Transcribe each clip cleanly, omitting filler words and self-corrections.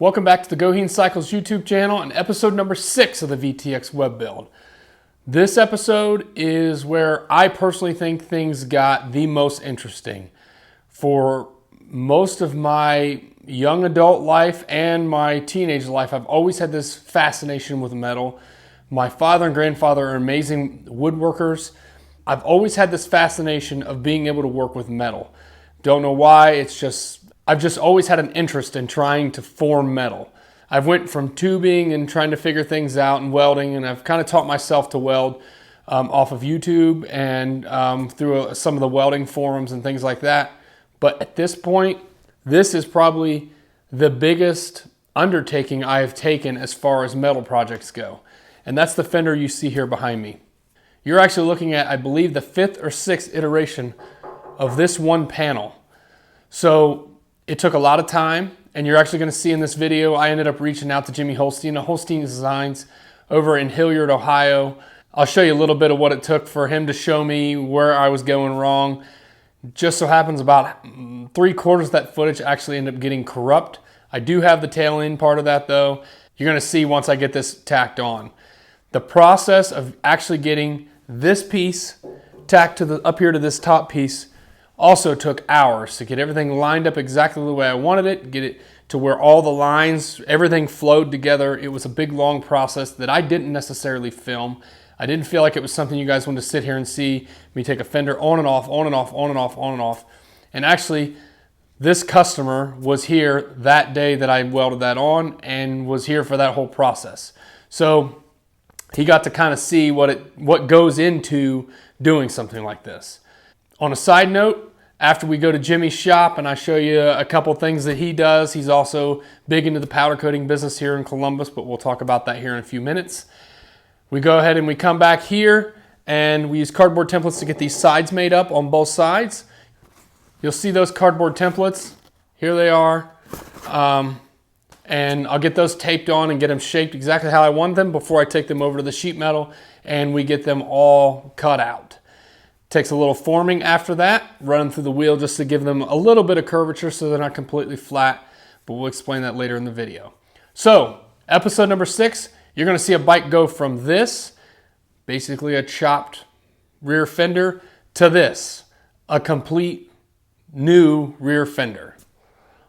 Welcome back to the Goheen Cycles YouTube channel and episode number 6 of the VTX web build. This episode is where I personally think things got the most interesting. For most of my young adult life and my teenage life, I've always had this fascination with metal. My father and grandfather are amazing woodworkers. I've always had this fascination of being able to work with metal. Don't know why, I've just always had an interest in trying to form metal. I've went from tubing and trying to figure things out and welding, and I've kind of taught myself to weld off of YouTube and through some of the welding forums and things like that. But at this point, this is probably the biggest undertaking I have taken as far as metal projects go. And that's the Fender you see here behind me. You're actually looking at, I believe, the 5th or 6th iteration of this one panel. So it took a lot of time, and you're actually going to see in this video, I ended up reaching out to Jimmy Holstein of Holstein Designs over in Hilliard, Ohio. I'll show you a little bit of what it took for him to show me where I was going wrong. Just so happens about 3/4 of that footage actually ended up getting corrupt. I do have the tail end part of that though. You're going to see once I get this tacked on. The process of actually getting this piece tacked to up here to this top piece also took hours to get everything lined up exactly the way I wanted it, get it to where all the lines, everything flowed together. It was a big, long process that I didn't necessarily film. I didn't feel like it was something you guys wanted to sit here and see me take a Fender on and off, on and off, on and off, on and off. And actually, this customer was here that day that I welded that on and was here for that whole process. So he got to kind of see what goes into doing something like this. On a side note, after we go to Jimmy's shop and I show you a couple things that he does, he's also big into the powder coating business here in Columbus, but we'll talk about that here in a few minutes. We go ahead and we come back here and we use cardboard templates to get these sides made up on both sides. You'll see those cardboard templates. Here they are. And I'll get those taped on and get them shaped exactly how I want them before I take them over to the sheet metal and we get them all cut out. Takes a little forming after that, running through the wheel just to give them a little bit of curvature so they're not completely flat, but we'll explain that later in the video. So, episode number 6, you're gonna see a bike go from this, basically a chopped rear fender, to this, a complete new rear fender.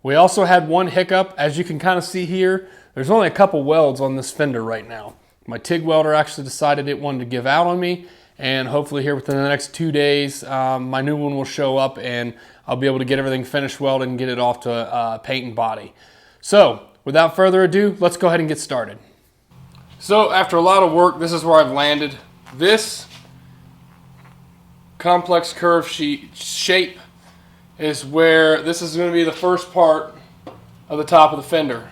We also had one hiccup, as you can kind of see here, there's only a couple welds on this fender right now. My TIG welder actually decided it wanted to give out on me, and hopefully here within the next 2 days, my new one will show up and I'll be able to get everything finished welded and get it off to paint and body. So without further ado, let's go ahead and get started. So after a lot of work, this is where I've landed. This complex curve shape is where this is going to be the first part of the top of the fender.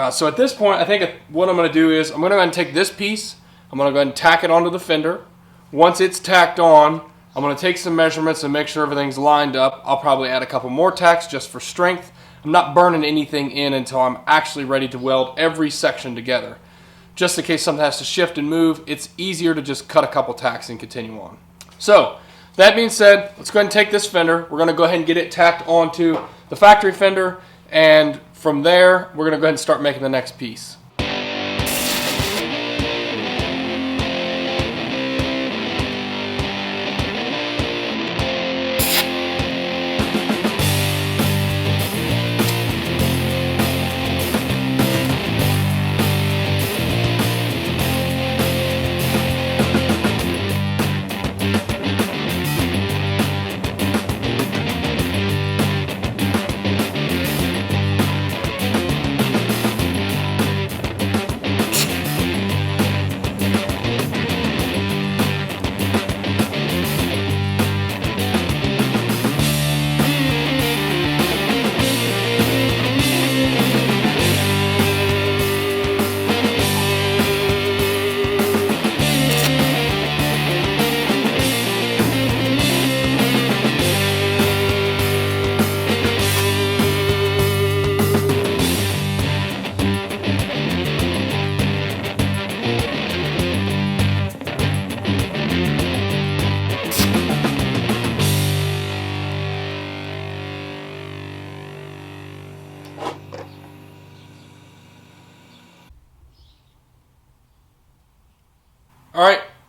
So at this point, I think what I'm going to do is I'm going to go ahead and take this piece, I'm going to go ahead and tack it onto the fender. Once it's tacked on, I'm going to take some measurements and make sure everything's lined up. I'll probably add a couple more tacks just for strength. I'm not burning anything in until I'm actually ready to weld every section together. Just in case something has to shift and move, it's easier to just cut a couple tacks and continue on. So, that being said, let's go ahead and take this fender. We're going to go ahead and get it tacked onto the factory fender, and from there, we're going to go ahead and start making the next piece.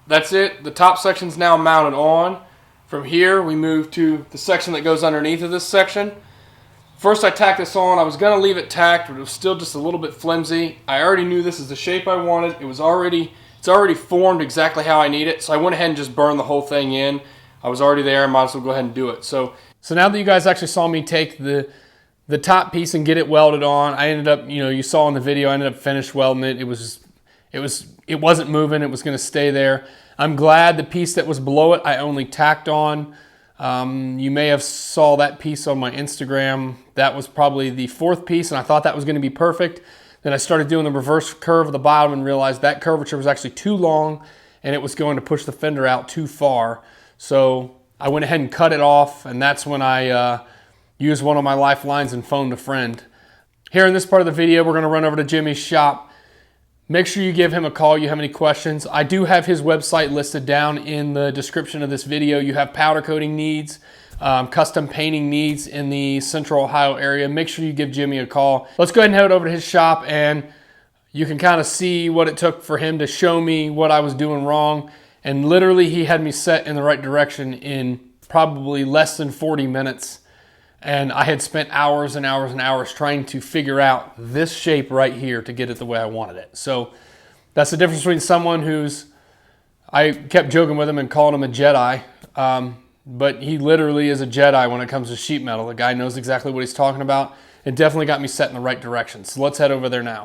that's it. The top section's now mounted on. From here, we move to the section that goes underneath of this section. First, I tacked this on. I was going to leave it tacked, but it was still just a little bit flimsy. I already knew this is the shape I wanted. It's already formed exactly how I need it, so I went ahead and just burned the whole thing in. I was already there. I might as well go ahead and do it. So now that you guys actually saw me take the top piece and get it welded on, I ended up, you saw in the video, I ended up finish welding it. It wasn't moving. It was going to stay there. I'm glad the piece that was below it, I only tacked on. You may have saw that piece on my Instagram. That was probably the fourth piece, and I thought that was going to be perfect. Then I started doing the reverse curve of the bottom and realized that curvature was actually too long, and it was going to push the fender out too far. So I went ahead and cut it off, and that's when I used one of my lifelines and phoned a friend. Here in this part of the video, we're going to run over to Jimmy's shop. Make sure you give him a call. You have any questions. I do have his website listed down in the description of this video. You have powder coating needs, custom painting needs in the Central Ohio area. Make sure you give Jimmy a call. Let's go ahead and head over to his shop, and you can kind of see what it took for him to show me what I was doing wrong. And literally, he had me set in the right direction in probably less than 40 minutes. And I had spent hours and hours and hours trying to figure out this shape right here to get it the way I wanted it. So that's the difference between someone I kept joking with him and calling him a Jedi, but he literally is a Jedi when it comes to sheet metal. The guy knows exactly what he's talking about. It definitely got me set in the right direction. So let's head over there now.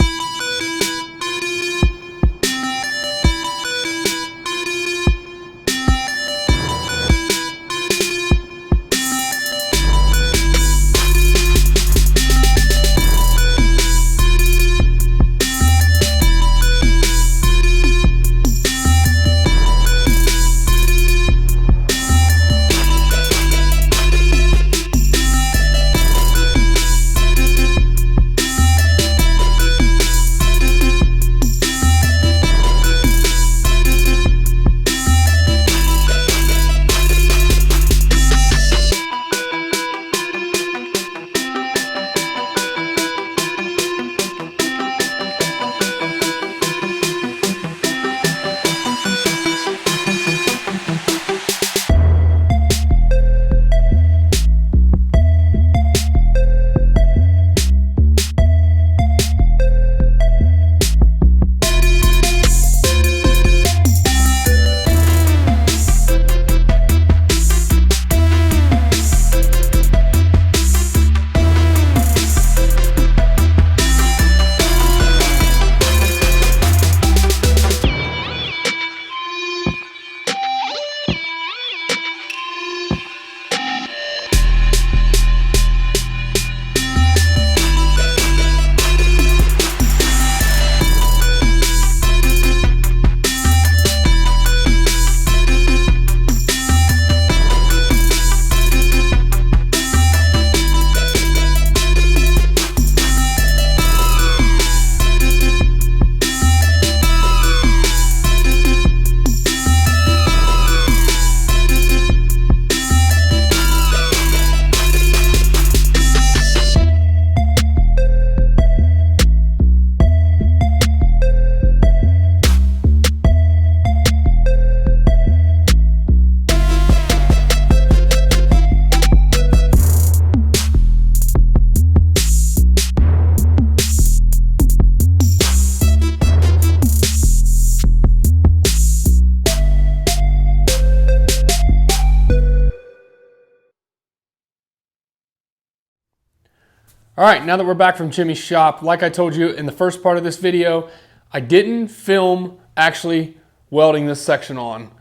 All right, now that we're back from Jimmy's shop, like I told you in the first part of this video, I didn't film actually welding this section on.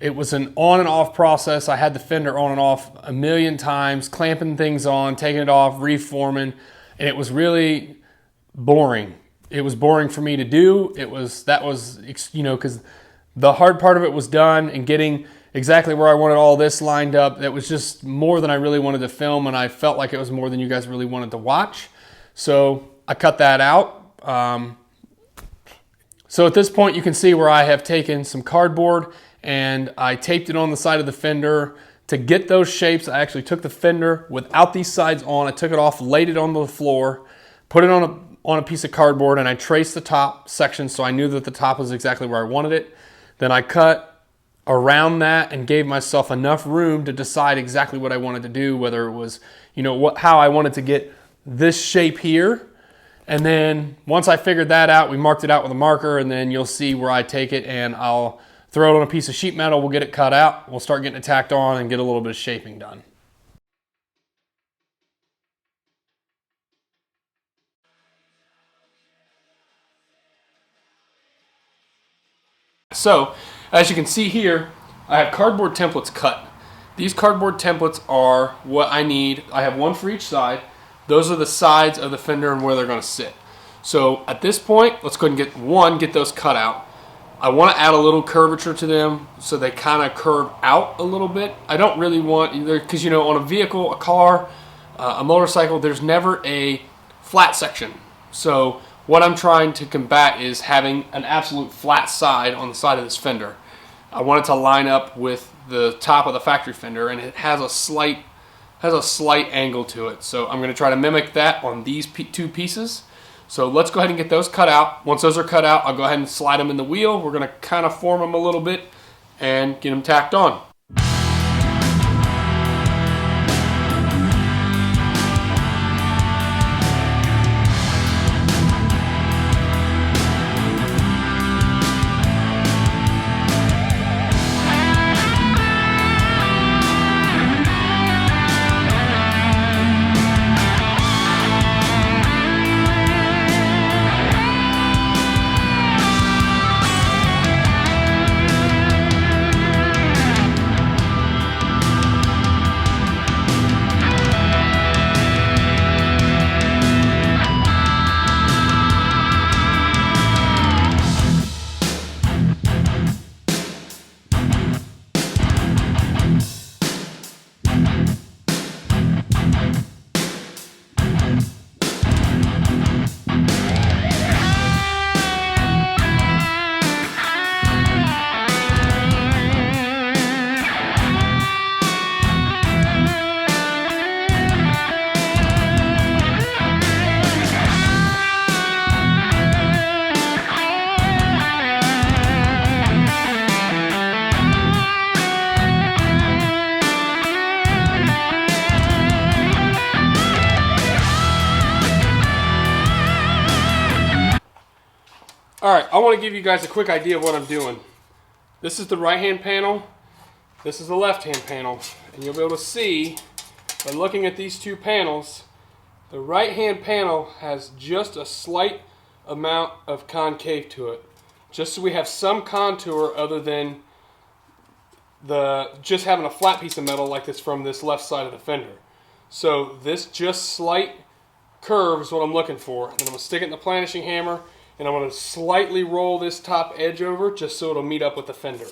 It was an on and off process. I had the fender on and off a million times, clamping things on, taking it off, reforming, and it was really boring. It was boring for me to do. Because the hard part of it was done, and getting exactly where I wanted all this lined up, that was just more than I really wanted to film, and I felt like it was more than you guys really wanted to watch. So I cut that out. So at this point, you can see where I have taken some cardboard and I taped it on the side of the fender. To get those shapes, I actually took the fender without these sides on. I took it off, laid it on the floor, put it on a piece of cardboard, and I traced the top section so I knew that the top was exactly where I wanted it. Then I cut around that and gave myself enough room to decide exactly what I wanted to do, whether it was, how I wanted to get this shape here. And then once I figured that out, we marked it out with a marker, and then you'll see where I take it and I'll throw it on a piece of sheet metal. We'll get it cut out. We'll start getting it tacked on and get a little bit of shaping done. So, as you can see here, I have cardboard templates cut. These cardboard templates are what I need. I have one for each side. Those are the sides of the fender and where they're going to sit. So at this point, let's go ahead and get those cut out. I want to add a little curvature to them so they kind of curve out a little bit. I don't really want either, because on a vehicle, a car, a motorcycle, there's never a flat section. So what I'm trying to combat is having an absolute flat side on the side of this fender. I want it to line up with the top of the factory fender, and it has a slight angle to it. So I'm going to try to mimic that on these two pieces. So let's go ahead and get those cut out. Once those are cut out, I'll go ahead and slide them in the wheel. We're going to kind of form them a little bit and get them tacked on. Alright, I want to give you guys a quick idea of what I'm doing. This is the right hand panel, this is the left hand panel, and you'll be able to see by looking at these two panels, the right hand panel has just a slight amount of concave to it, just so we have some contour other than just having a flat piece of metal like this from this left side of the fender. So this just slight curve is what I'm looking for, and I'm going to stick it in the planishing hammer, and I'm going to slightly roll this top edge over just so it'll meet up with the fender.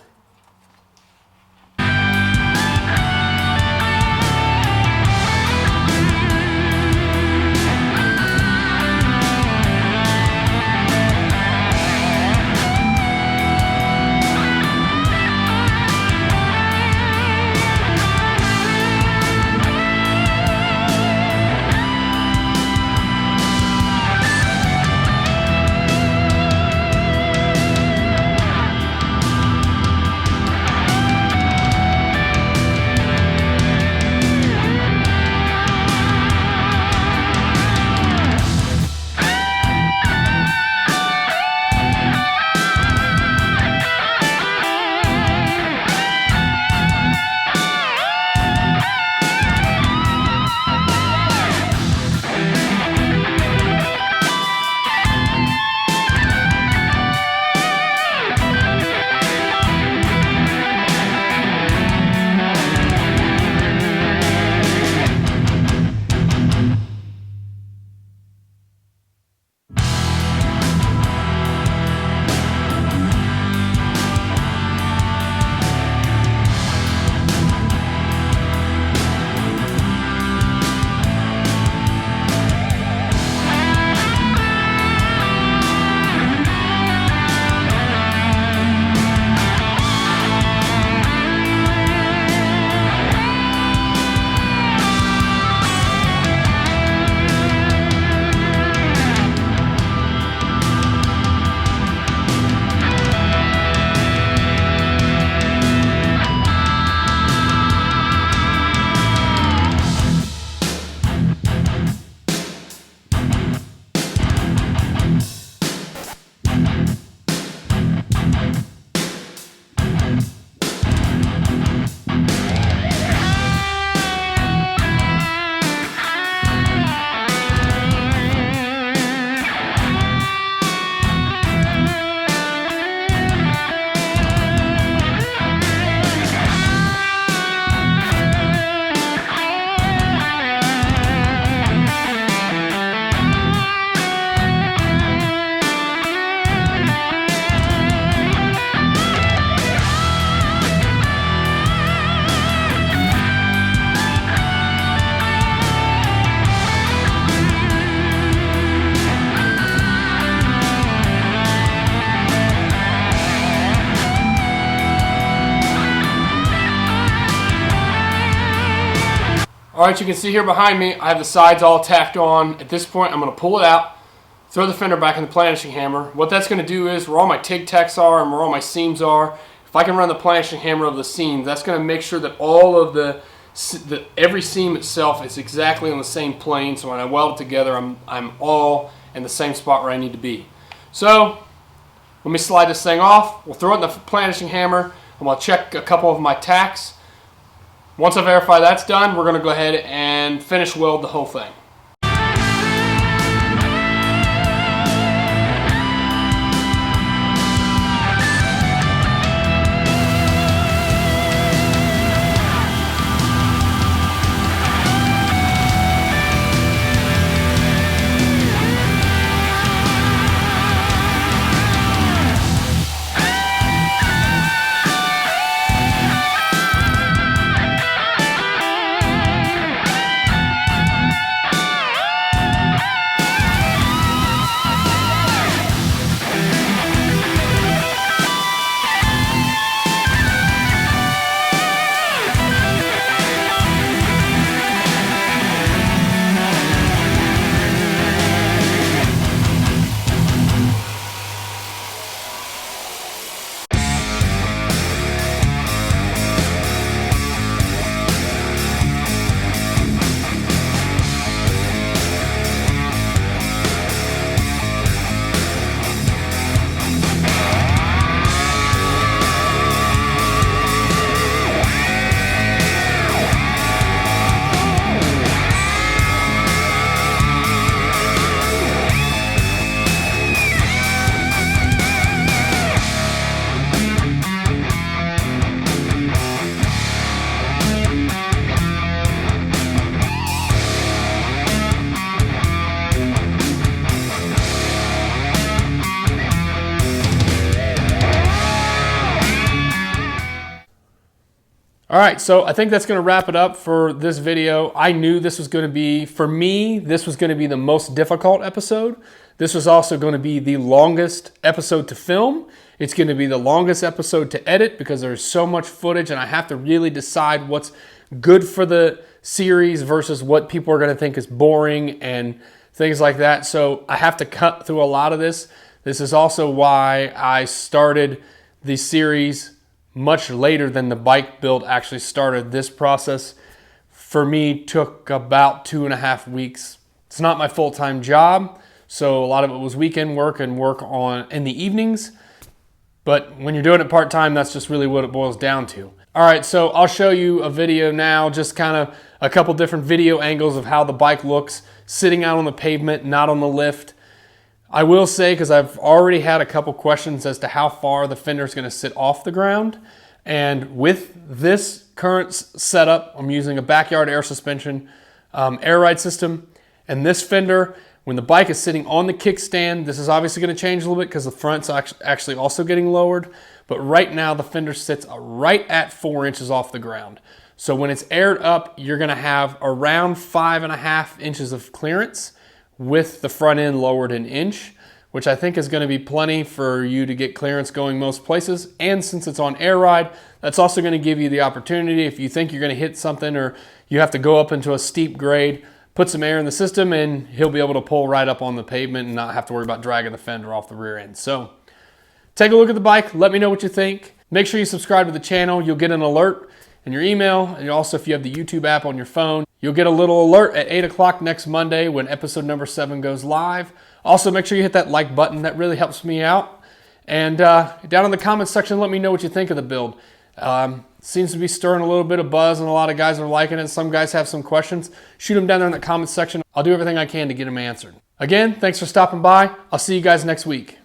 All right, you can see here behind me, I have the sides all tacked on. At this point, I'm going to pull it out, throw the fender back in the planishing hammer. What that's going to do is, where all my TIG tacks are and where all my seams are, if I can run the planishing hammer over the seams, that's going to make sure that all of every seam itself is exactly on the same plane. So when I weld it together, I'm all in the same spot where I need to be. So let me slide this thing off. We'll throw it in the planishing hammer, and we'll check a couple of my tacks. Once I verify that's done, we're going to go ahead and finish weld the whole thing. All right, so I think that's going to wrap it up for this video. I knew this was going to be, for me, this was going to be the most difficult episode. This was also going to be the longest episode to film. It's going to be the longest episode to edit because there's so much footage and I have to really decide what's good for the series versus what people are going to think is boring and things like that. So I have to cut through a lot of this. This is also why I started the series much later than the bike build actually started. This process for me took about 2.5 weeks. It's not my full-time job, so a lot of it was weekend work and work on in the evenings. But when you're doing it part-time, that's just really what it boils down to. All right, so I'll show you a video now, just kind of a couple different video angles of how the bike looks sitting out on the pavement, not on the lift. I will say, because I've already had a couple questions as to how far the fender is going to sit off the ground. And with this current setup, I'm using a backyard air suspension air ride system. And this fender, when the bike is sitting on the kickstand, this is obviously going to change a little bit because the front's actually also getting lowered. But right now, the fender sits right at 4 inches off the ground. So when it's aired up, you're going to have around 5.5 inches of clearance, with the front end lowered an inch, which I think is going to be plenty for you to get clearance going most places. And since it's on air ride, that's also going to give you the opportunity, if you think you're going to hit something or you have to go up into a steep grade, put some air in the system and he'll be able to pull right up on the pavement and not have to worry about dragging the fender off the rear end. So take a look at the bike. Let me know what you think. Make sure you subscribe to the channel. You'll get an alert in your email. And also, if you have the YouTube app on your phone, you'll get a little alert at 8 o'clock next Monday when episode number 7 goes live. Also, make sure you hit that like button. That really helps me out. And down in the comments section, let me know what you think of the build. Seems to be stirring a little bit of buzz and a lot of guys are liking it. Some guys have some questions. Shoot them down there in the comments section. I'll do everything I can to get them answered. Again, thanks for stopping by. I'll see you guys next week.